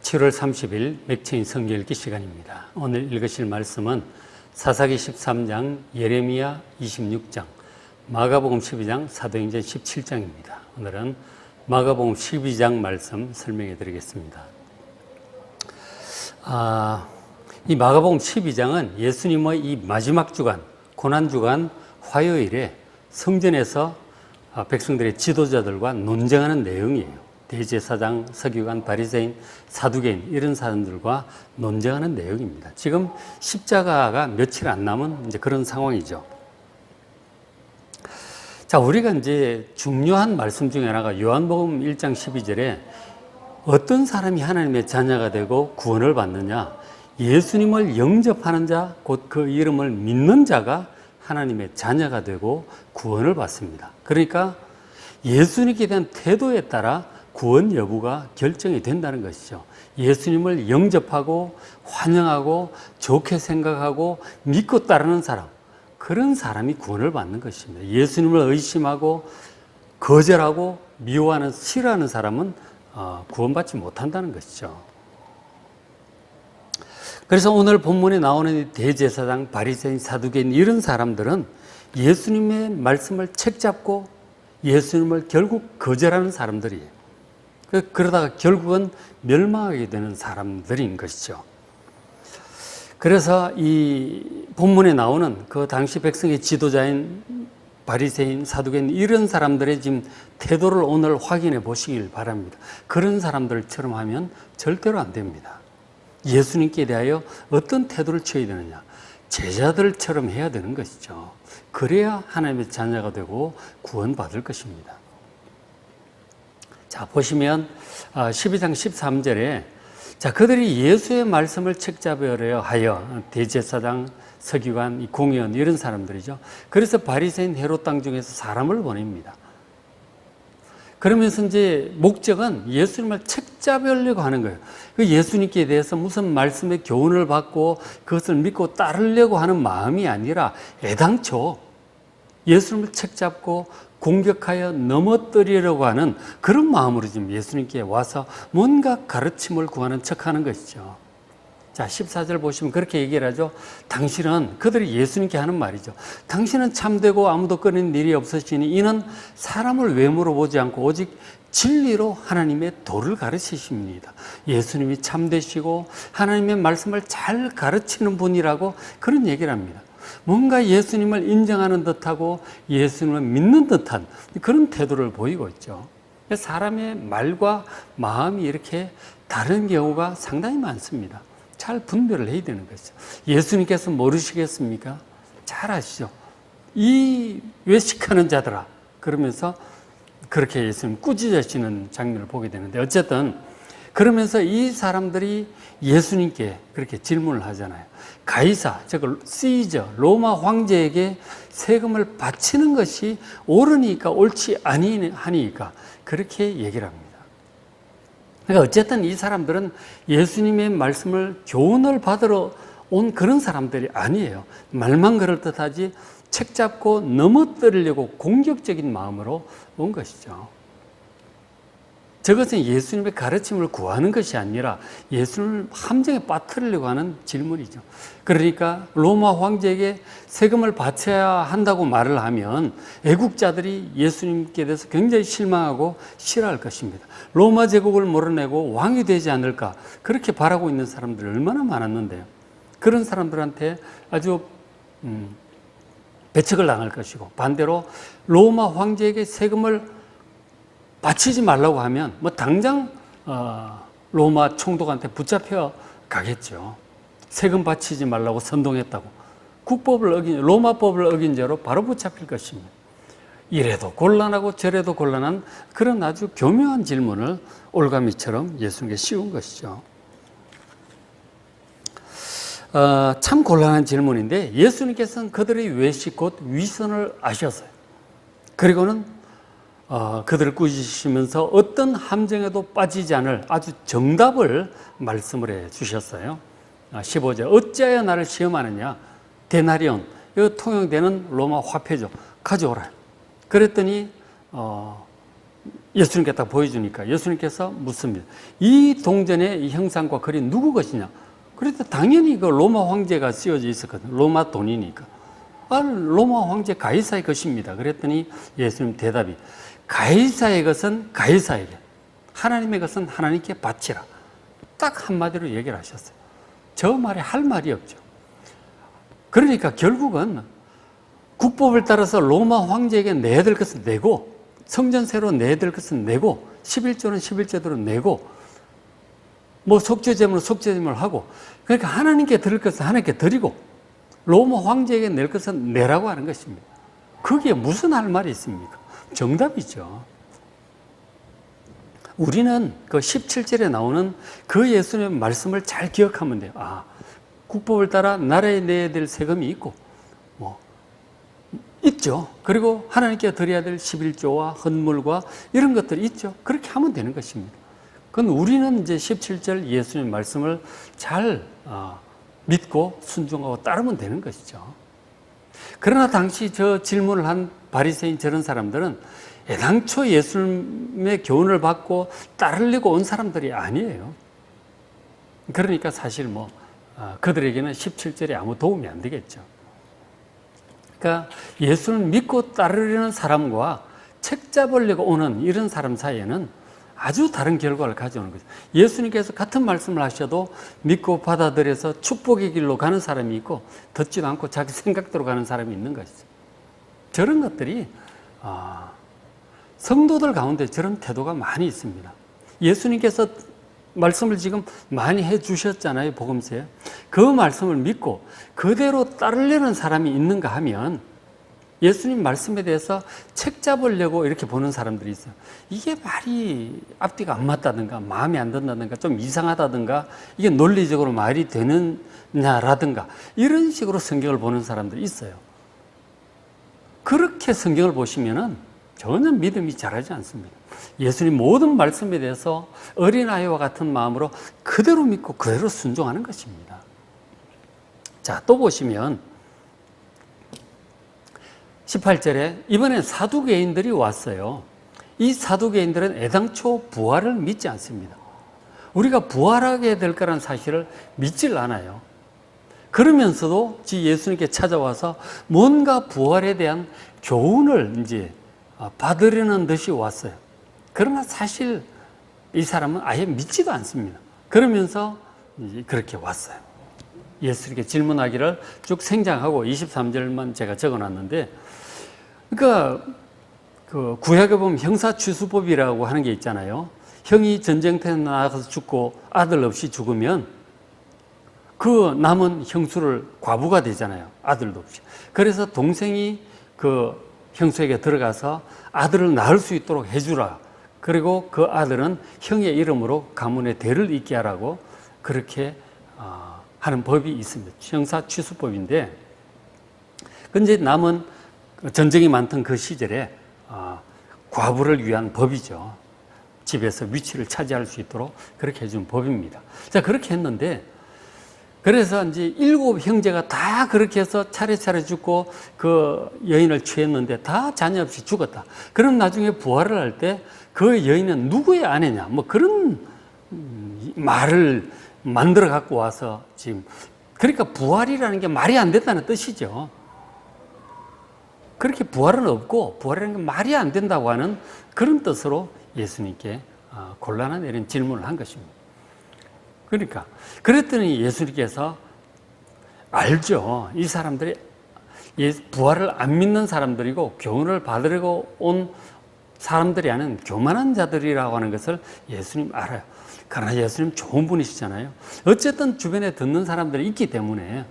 7월 30일 맥체인 성경 읽기 시간입니다. 오늘 읽으실 말씀은 사사기 13장, 예레미야 26장, 마가복음 12장, 사도행전 17장입니다. 오늘은 마가복음 12장 말씀 설명해 드리겠습니다. 이 마가복음 12장은 예수님의 이 마지막 주간, 고난주간 화요일에 성전에서 백성들의 지도자들과 논쟁하는 내용이에요. 대제사장, 서기관, 바리새인, 사두개인 이런 사람들과 논쟁하는 내용입니다. 지금 십자가가 며칠 안 남은 이제 그런 상황이죠. 자, 우리가 이제 중요한 말씀 중에 하나가 요한복음 1장 12절에 어떤 사람이 하나님의 자녀가 되고 구원을 받느냐? 예수님을 영접하는 자, 곧 그 이름을 믿는 자가 하나님의 자녀가 되고 구원을 받습니다. 그러니까 예수님께 대한 태도에 따라 구원 여부가 결정이 된다는 것이죠. 예수님을 영접하고 환영하고 좋게 생각하고 믿고 따르는 사람, 그런 사람이 구원을 받는 것입니다. 예수님을 의심하고 거절하고 미워하는, 싫어하는 사람은 구원받지 못한다는 것이죠. 그래서 오늘 본문에 나오는 대제사장, 바리새인, 사두개인 이런 사람들은 예수님의 말씀을 책잡고 예수님을 결국 거절하는 사람들이에요. 그러다가 결국은 멸망하게 되는 사람들인 것이죠. 그래서 이 본문에 나오는 그 당시 백성의 지도자인 바리새인, 사두개인 이런 사람들의 지금 태도를 오늘 확인해 보시길 바랍니다. 그런 사람들처럼 하면 절대로 안 됩니다. 예수님께 대하여 어떤 태도를 취해야 되느냐? 제자들처럼 해야 되는 것이죠. 그래야 하나님의 자녀가 되고 구원받을 것입니다. 자, 보시면 12장 13절에 자, 그들이 예수의 말씀을 책잡으려 하여 대제사장, 서기관, 공의원 이런 사람들이죠. 그래서 바리새인 헤롯 땅 중에서 사람을 보냅니다. 그러면서 이제 목적은 예수님을 책잡으려고 하는 거예요. 그 예수님께 대해서 무슨 말씀의 교훈을 받고 그것을 믿고 따르려고 하는 마음이 아니라 애당초 예수님을 책잡고 공격하여 넘어뜨리려고 하는 그런 마음으로 지금 예수님께 와서 뭔가 가르침을 구하는 척하는 것이죠. 자, 14절 보시면 그렇게 얘기를 하죠. 당신은, 그들이 예수님께 하는 말이죠. 당신은 참되고 아무도 끊는 일이 없으시니 이는 사람을 외모로 보지 않고 오직 진리로 하나님의 도를 가르치십니다. 예수님이 참되시고 하나님의 말씀을 잘 가르치는 분이라고 그런 얘기를 합니다. 뭔가 예수님을 인정하는 듯하고 예수님을 믿는 듯한 그런 태도를 보이고 있죠. 사람의 말과 마음이 이렇게 다른 경우가 상당히 많습니다. 잘 분별을 해야 되는 것이죠. 예수님께서 모르시겠습니까? 잘 아시죠? 이 외식하는 자들아, 그러면서 그렇게 예수님 꾸짖으시는 장면을 보게 되는데, 어쨌든 그러면서 이 사람들이 예수님께 그렇게 질문을 하잖아요. 가이사, 즉 시저, 로마 황제에게 세금을 바치는 것이 옳으니까 옳지 아니하니까 그렇게 얘기를 합니다. 그러니까 어쨌든 이 사람들은 예수님의 말씀을 교훈을 받으러 온 그런 사람들이 아니에요. 말만 그럴듯하지 책 잡고 넘어뜨리려고 공격적인 마음으로 온 것이죠. 저것은 예수님의 가르침을 구하는 것이 아니라 예수님을 함정에 빠뜨리려고 하는 질문이죠. 그러니까 로마 황제에게 세금을 바쳐야 한다고 말을 하면 애국자들이 예수님께 대해서 굉장히 실망하고 싫어할 것입니다. 로마 제국을 몰아내고 왕이 되지 않을까 그렇게 바라고 있는 사람들이 얼마나 많았는데요. 그런 사람들한테 아주 배척을 당할 것이고, 반대로 로마 황제에게 세금을 바치지 말라고 하면 뭐 당장 로마 총독한테 붙잡혀 가겠죠. 세금 바치지 말라고 선동했다고 로마법을 어긴 죄로 바로 붙잡힐 것입니다. 이래도 곤란하고 저래도 곤란한 그런 아주 교묘한 질문을 올가미처럼 예수님께 씌운 것이죠. 참 곤란한 질문인데 예수님께서는 그들의 외식 곧 위선을 아셨어요. 그리고는 그들을 꾸짖으시면서 어떤 함정에도 빠지지 않을 아주 정답을 말씀을 해 주셨어요. 15절, 어찌하여 나를 시험하느냐? 데나리온, 이거 통용되는 로마 화폐죠. 가져오라. 그랬더니 예수님께 딱 보여주니까 예수님께서 묻습니다. 이 동전의 이 형상과 글이 누구 것이냐? 그래서 당연히 그 로마 황제가 쓰여져 있었거든요. 로마 돈이니까. 로마 황제 가이사의 것입니다. 그랬더니 예수님 대답이 가이사의 것은 가이사에게, 하나님의 것은 하나님께 바치라. 딱 한마디로 얘기를 하셨어요. 저 말에 할 말이 없죠. 그러니까 결국은 국법을 따라서 로마 황제에게 내야 될 것은 내고, 성전세로 내야 될 것은 내고, 11조는 11조대로 내고, 뭐 속죄제물은 속죄제물을 하고, 그러니까 하나님께 드릴 것은 하나님께 드리고, 로마 황제에게 낼 것은 내라고 하는 것입니다. 거기에 무슨 할 말이 있습니까? 정답이죠. 우리는 그 17절에 나오는 그 예수님의 말씀을 잘 기억하면 돼요. 국법을 따라 나라에 내야 될 세금이 있고, 있죠. 그리고 하나님께 드려야 될 11조와 헌물과 이런 것들이 있죠. 그렇게 하면 되는 것입니다. 그건 우리는 이제 17절 예수님 말씀을 잘 믿고 순종하고 따르면 되는 것이죠. 그러나 당시 저 질문을 한 바리새인 저런 사람들은 애당초 예수님의 교훈을 받고 따르려고 온 사람들이 아니에요. 그러니까 사실 그들에게는 17절이 아무 도움이 안 되겠죠. 그러니까 예수를 믿고 따르려는 사람과 책 잡으려고 오는 이런 사람 사이에는 아주 다른 결과를 가져오는 거죠. 예수님께서 같은 말씀을 하셔도 믿고 받아들여서 축복의 길로 가는 사람이 있고, 듣지도 않고 자기 생각대로 가는 사람이 있는 것이죠. 저런 것들이 성도들 가운데 저런 태도가 많이 있습니다. 예수님께서 말씀을 지금 많이 해주셨잖아요, 복음서에. 그 말씀을 믿고 그대로 따르려는 사람이 있는가 하면 예수님 말씀에 대해서 책 잡으려고 이렇게 보는 사람들이 있어요. 이게 말이 앞뒤가 안 맞다든가 마음에 안 든다든가 좀 이상하다든가 이게 논리적으로 말이 되느냐라든가 이런 식으로 성경을 보는 사람들이 있어요. 그렇게 성경을 보시면은 전혀 믿음이 자라지 않습니다. 예수님 모든 말씀에 대해서 어린아이와 같은 마음으로 그대로 믿고 그대로 순종하는 것입니다. 자, 또 보시면 18절에 이번엔 사두개인들이 왔어요. 이 사두개인들은 애당초 부활을 믿지 않습니다. 우리가 부활하게 될 거라는 사실을 믿질 않아요. 그러면서도 예수님께 찾아와서 뭔가 부활에 대한 교훈을 이제 받으려는 듯이 왔어요. 그러나 사실 이 사람은 아예 믿지도 않습니다. 그러면서 그렇게 왔어요. 예수님께 질문하기를 쭉 생략하고 23절만 제가 적어놨는데, 그러니까 그 구약에 보면 형사취수법이라고 하는 게 있잖아요. 형이 전쟁터에 나가서 죽고 아들 없이 죽으면 그 남은 형수를 과부가 되잖아요. 아들도 없이. 그래서 동생이 그 형수에게 들어가서 아들을 낳을 수 있도록 해주라. 그리고 그 아들은 형의 이름으로 가문의 대를 잇게 하라고 그렇게 하는 법이 있습니다. 형사 취수법인데, 근데 남은 전쟁이 많던 그 시절에 과부를 위한 법이죠. 집에서 위치를 차지할 수 있도록 그렇게 해준 법입니다. 자, 그렇게 했는데, 그래서 이제 7 형제가 다 그렇게 해서 차례차례 죽고 그 여인을 취했는데 다 자녀 없이 죽었다. 그럼 나중에 부활을 할 때 그 여인은 누구의 아내냐? 뭐 그런 말을 만들어 갖고 와서 지금, 그러니까 부활이라는 게 말이 안 된다는 뜻이죠. 그렇게 부활은 없고 부활이라는 게 말이 안 된다고 하는 그런 뜻으로 예수님께 곤란한 이런 질문을 한 것입니다. 그러니까 그랬더니 예수님께서 알죠. 이 사람들이 부활을 안 믿는 사람들이고 교훈을 받으려고 온 사람들이 아닌 교만한 자들이라고 하는 것을 예수님 알아요. 그러나 예수님 좋은 분이시잖아요. 어쨌든 주변에 듣는 사람들이 있기 때문에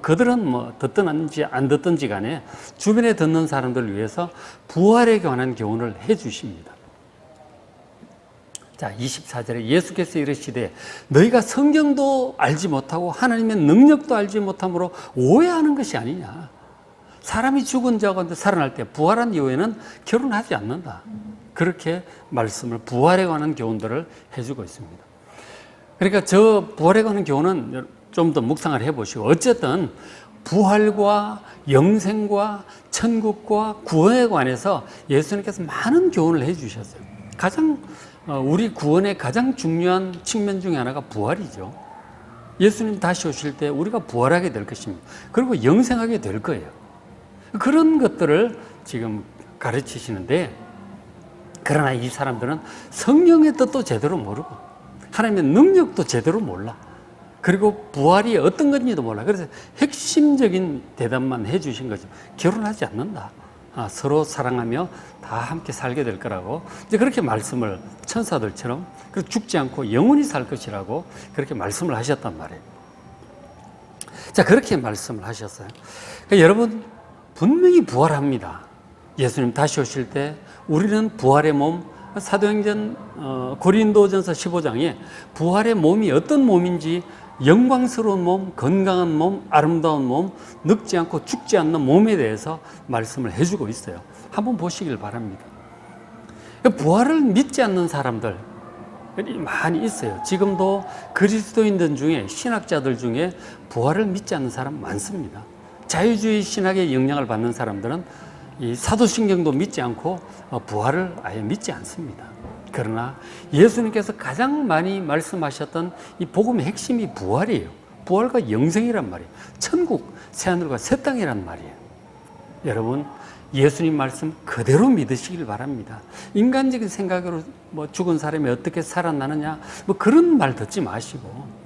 그들은 듣든지 안 듣든지 간에 주변에 듣는 사람들을 위해서 부활에 관한 교훈을 해 주십니다. 자, 24절에 예수께서 이르시되 너희가 성경도 알지 못하고 하나님의 능력도 알지 못함으로 오해하는 것이 아니냐. 사람이 죽은 자 가운데 살아날 때 부활한 이후에는 결혼하지 않는다. 그렇게 말씀을 부활에 관한 교훈들을 해주고 있습니다. 그러니까 저 부활에 관한 교훈은 좀 더 묵상을 해보시고, 어쨌든 부활과 영생과 천국과 구원에 관해서 예수님께서 많은 교훈을 해주셨어요. 우리 구원의 가장 중요한 측면 중에 하나가 부활이죠. 예수님 다시 오실 때 우리가 부활하게 될 것입니다. 그리고 영생하게 될 거예요. 그런 것들을 지금 가르치시는데, 그러나 이 사람들은 성령의 뜻도 제대로 모르고 하나님의 능력도 제대로 몰라. 그리고 부활이 어떤 건지도 몰라. 그래서 핵심적인 대답만 해주신 거죠. 결혼하지 않는다. 서로 사랑하며 다 함께 살게 될 거라고 이제 그렇게 말씀을 천사들처럼 죽지 않고 영원히 살 것이라고 그렇게 말씀을 하셨단 말이에요. 자, 그렇게 말씀을 하셨어요. 그러니까 여러분, 분명히 부활합니다. 예수님 다시 오실 때 우리는 부활의 몸, 사도행전 고린도전서 15장에 부활의 몸이 어떤 몸인지, 영광스러운 몸, 건강한 몸, 아름다운 몸, 늙지 않고 죽지 않는 몸에 대해서 말씀을 해주고 있어요. 한번 보시길 바랍니다. 부활을 믿지 않는 사람들 많이 있어요. 지금도 그리스도인들 중에, 신학자들 중에 부활을 믿지 않는 사람 많습니다. 자유주의 신학의 영향을 받는 사람들은 이 사도신경도 믿지 않고 부활을 아예 믿지 않습니다. 그러나 예수님께서 가장 많이 말씀하셨던 이 복음의 핵심이 부활이에요. 부활과 영생이란 말이에요. 천국, 새하늘과 새 땅이란 말이에요. 여러분, 예수님 말씀 그대로 믿으시길 바랍니다. 인간적인 생각으로 죽은 사람이 어떻게 살아나느냐, 그런 말 듣지 마시고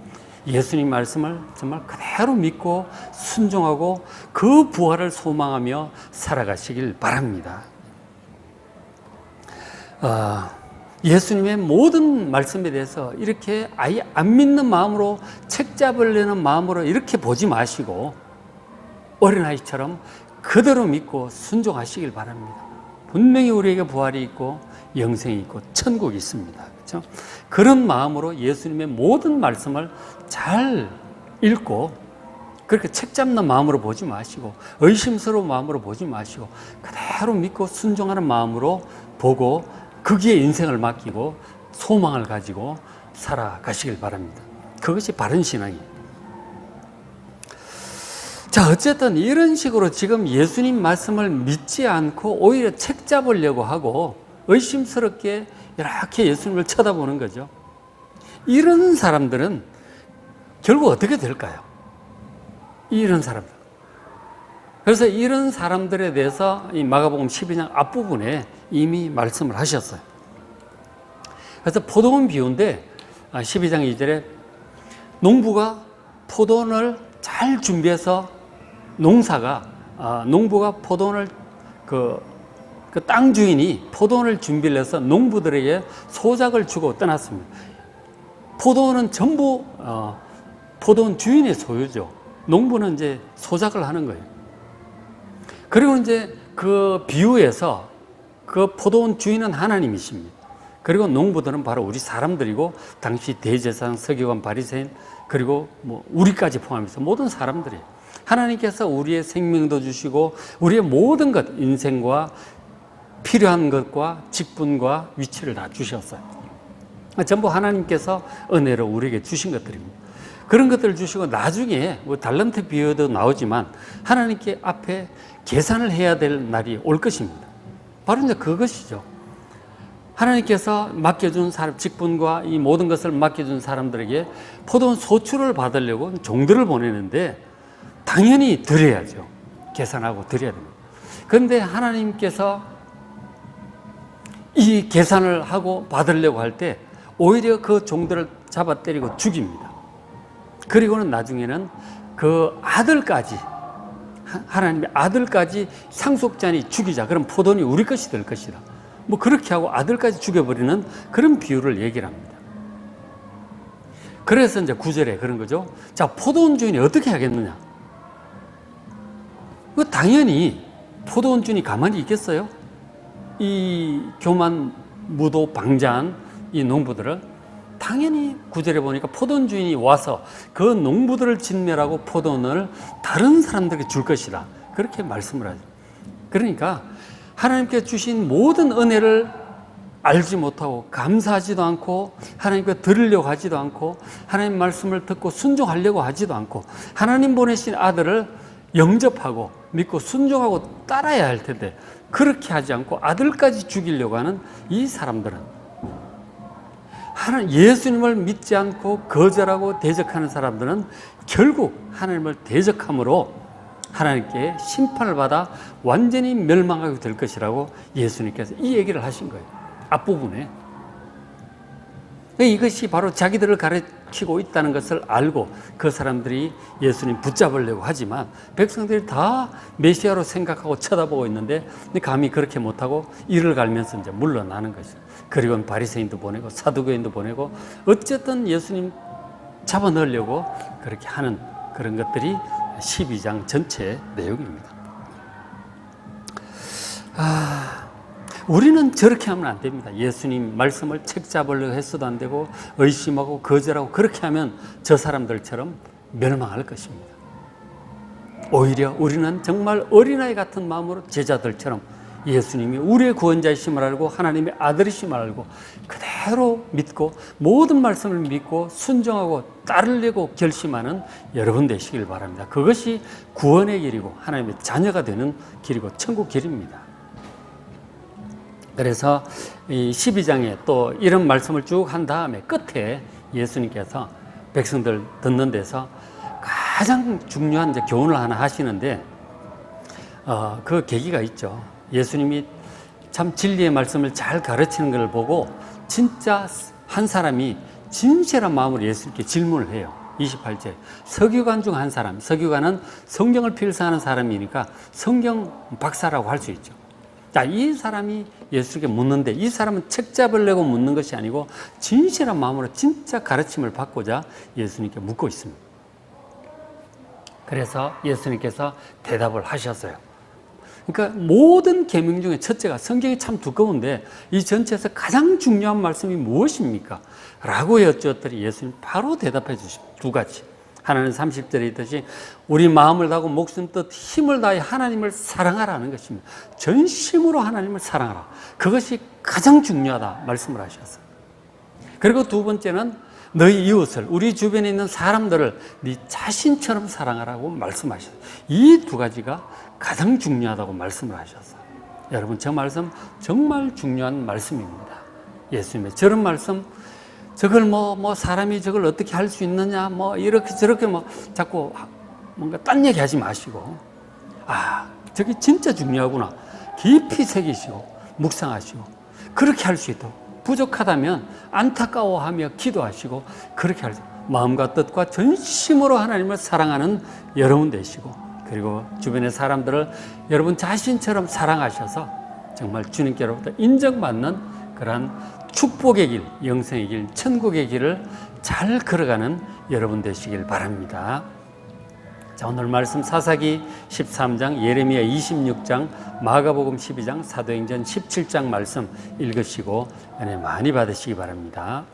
예수님 말씀을 정말 그대로 믿고 순종하고 그 부활을 소망하며 살아가시길 바랍니다. 예수님의 모든 말씀에 대해서 이렇게 아예 안 믿는 마음으로, 책 잡으려는 마음으로 이렇게 보지 마시고 어린아이처럼 그대로 믿고 순종하시길 바랍니다. 분명히 우리에게 부활이 있고 영생이 있고 천국이 있습니다. 그렇죠? 그런 마음으로 예수님의 모든 말씀을 잘 읽고, 그렇게 책 잡는 마음으로 보지 마시고 의심스러운 마음으로 보지 마시고 그대로 믿고 순종하는 마음으로 보고 거기에 인생을 맡기고 소망을 가지고 살아가시길 바랍니다. 그것이 바른 신앙이에요. 자, 어쨌든 이런 식으로 지금 예수님 말씀을 믿지 않고 오히려 책 잡으려고 하고 의심스럽게 이렇게 예수님을 쳐다보는 거죠. 이런 사람들은 결국 어떻게 될까요? 이런 사람들. 그래서 이런 사람들에 대해서 이 마가복음 12장 앞부분에 이미 말씀을 하셨어요. 그래서 포도원 비유인데 12장 2절에 농부가 포도원을 잘 준비해서 농부가 포도원을 그 땅 주인이 포도원을 준비를 해서 농부들에게 소작을 주고 떠났습니다. 포도원은 전부 포도원 주인의 소유죠. 농부는 이제 소작을 하는 거예요. 그리고 이제 그 비유에서 그 포도원 주인은 하나님이십니다. 그리고 농부들은 바로 우리 사람들이고 당시 대제사장, 서기관, 바리새인, 그리고 우리까지 포함해서 모든 사람들이에요. 하나님께서 우리의 생명도 주시고 우리의 모든 것, 인생과 필요한 것과 직분과 위치를 다 주셨어요. 전부 하나님께서 은혜로 우리에게 주신 것들입니다. 그런 것들을 주시고 나중에 달란트 비유도 나오지만 하나님께 앞에 계산을 해야 될 날이 올 것입니다. 바로 이제 그것이죠. 하나님께서 맡겨준 사람, 직분과 이 모든 것을 맡겨준 사람들에게 포도원 소출을 받으려고 종들을 보내는데 당연히 드려야죠. 계산하고 드려야 됩니다. 그런데 하나님께서 이 계산을 하고 받으려고 할 때 오히려 그 종들을 잡아 때리고 죽입니다. 그리고는 나중에는 그 아들까지, 하나님의 아들까지 상속자니 죽이자. 그럼 포도원이 우리 것이 될 것이다. 그렇게 하고 아들까지 죽여버리는 그런 비유를 얘기를 합니다. 그래서 이제 9절에 그런 거죠. 자, 포도원 주인이 어떻게 하겠느냐? 당연히 포도원 주인이 가만히 있겠어요? 이 교만, 무도, 방자한 이 농부들을 당연히 9절에 보니까 포도원 주인이 와서 그 농부들을 진멸하고 포도원을 다른 사람들에게 줄 것이다. 그렇게 말씀을 하죠. 그러니까 하나님께 주신 모든 은혜를 알지 못하고 감사하지도 않고 하나님께 들으려고 하지도 않고 하나님 말씀을 듣고 순종하려고 하지도 않고 하나님 보내신 아들을 영접하고 믿고 순종하고 따라야 할 텐데 그렇게 하지 않고 아들까지 죽이려고 하는 이 사람들은 예수님을 믿지 않고 거절하고 대적하는 사람들은 결국 하나님을 대적함으로 하나님께 심판을 받아 완전히 멸망하게 될 것이라고 예수님께서 이 얘기를 하신 거예요. 앞부분에. 이것이 바로 자기들을 가르치고 있다는 것을 알고 그 사람들이 예수님 붙잡으려고 하지만 백성들이 다 메시아로 생각하고 쳐다보고 있는데 감히 그렇게 못하고 이를 갈면서 이제 물러나는 거죠. 그리고 바리새인도 보내고 사두개인도 보내고 어쨌든 예수님 잡아 넣으려고 그렇게 하는 그런 것들이 12장 전체 내용입니다. 우리는 저렇게 하면 안 됩니다. 예수님 말씀을 책 잡으려고 했어도 안 되고 의심하고 거절하고 그렇게 하면 저 사람들처럼 멸망할 것입니다. 오히려 우리는 정말 어린아이 같은 마음으로 제자들처럼 예수님이 우리의 구원자이심을 알고 하나님의 아들이심을 알고 그대로 믿고 모든 말씀을 믿고 순종하고 따르려고 결심하는 여러분 되시길 바랍니다. 그것이 구원의 길이고 하나님의 자녀가 되는 길이고 천국 길입니다. 그래서 이 12장에 또 이런 말씀을 쭉 한 다음에 끝에 예수님께서 백성들 듣는 데서 가장 중요한 이제 교훈을 하나 하시는데 그 계기가 있죠. 예수님이 참 진리의 말씀을 잘 가르치는 걸 보고 진짜 한 사람이 진실한 마음으로 예수님께 질문을 해요. 28절. 서기관 중 한 사람, 서기관은 성경을 필사하는 사람이니까 성경 박사라고 할 수 있죠. 자, 이 사람이 예수님께 묻는데 이 사람은 책 잡으려고 묻는 것이 아니고 진실한 마음으로 진짜 가르침을 받고자 예수님께 묻고 있습니다. 그래서 예수님께서 대답을 하셨어요. 그러니까 모든 계명 중에 첫째가 성경이 참 두꺼운데 이 전체에서 가장 중요한 말씀이 무엇입니까? 라고 여쭈었더니 예수님 바로 대답해 주십니다. 두 가지. 하나는 30절에 있듯이 우리 마음을 다하고 목숨 뜻 힘을 다해 하나님을 사랑하라는 것입니다. 전심으로 하나님을 사랑하라. 그것이 가장 중요하다 말씀을 하셨어요. 그리고 두 번째는 너희 이웃을, 우리 주변에 있는 사람들을 네 자신처럼 사랑하라고 말씀하셨어요. 이 두 가지가 가장 중요하다고 말씀을 하셨어요. 여러분, 저 말씀 정말 중요한 말씀입니다. 예수님의 저런 말씀, 저걸 사람이 저걸 어떻게 할 수 있느냐, 이렇게 저렇게 자꾸 뭔가 딴 얘기 하지 마시고, 저게 진짜 중요하구나. 깊이 새기시고, 묵상하시고, 그렇게 할 수 있도록. 부족하다면 안타까워하며 기도하시고, 그렇게 할 수 있도록. 마음과 뜻과 전심으로 하나님을 사랑하는 여러분 되시고, 그리고 주변의 사람들을 여러분 자신처럼 사랑하셔서 정말 주님께로부터 인정받는 그러한 축복의 길, 영생의 길, 천국의 길을 잘 걸어가는 여러분 되시길 바랍니다. 자, 오늘 말씀 사사기 13장, 예레미야 26장, 마가복음 12장, 사도행전 17장 말씀 읽으시고 은혜 많이 받으시기 바랍니다.